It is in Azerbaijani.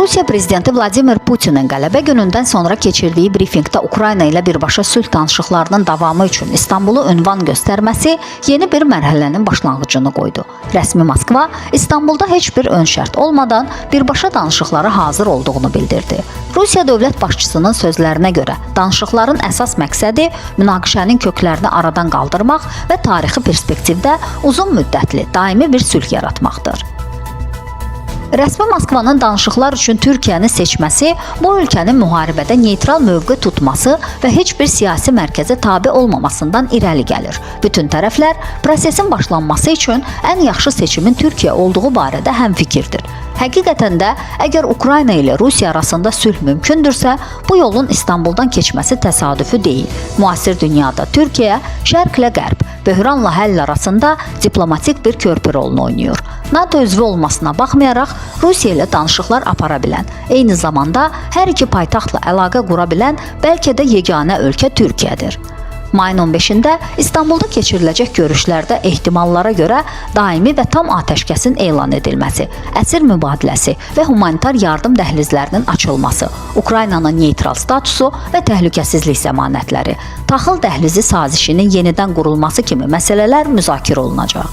Rusiya prezidenti Vladimir Putinin qələbə günündən sonra keçirdiyi brifinqdə Ukrayna ilə birbaşa sülh danışıqlarının davamı üçün İstanbulu ünvan göstərməsi yeni bir mərhələnin başlanğıcını qoydu. Rəsmi Moskva İstanbulda heç bir ön şərt olmadan birbaşa danışıqlara hazır olduğunu bildirdi. Rusiya dövlət başçısının sözlərinə görə danışıqların əsas məqsədi münaqişənin köklərini aradan qaldırmaq və tarixi perspektivdə uzun müddətli, daimi bir sülh yaratmaqdır. Rəsmi Moskvanın danışıqlar üçün Türkiyəni seçməsi bu ölkənin müharibədə neytral mövqe tutması və heç bir siyasi mərkəzə tabe olmamasından irəli gəlir. Bütün tərəflər prosesin başlanması üçün ən yaxşı seçimin Türkiyə olduğu barədə həmfikirdir. Həqiqətən də, əgər Ukrayna ilə Rusiya arasında sülh mümkündürsə, bu yolun İstanbuldan keçməsi təsadüfi deyil. Müasir dünyada Türkiyə, şərqlə qərb, böhranla həll arasında diplomatik bir körpü rolunu oynayır. NATO üzvü olmasına baxmayaraq, Rusiya ilə danışıqlar apara bilən, eyni zamanda hər iki paytaxtla əlaqə qura bilən bəlkə də yeganə ölkə Türkiyədir. Mayın 15-də İstanbulda keçiriləcək görüşlərdə ehtimallara görə daimi və tam atəşkəsin elan edilməsi, əsir mübadiləsi və humanitar yardım dəhlizlərinin açılması, Ukraynanın neytral statusu və təhlükəsizlik zəmanətləri, taxıl dəhlizi sazişinin yenidən qurulması kimi məsələlər müzakirə olunacaq.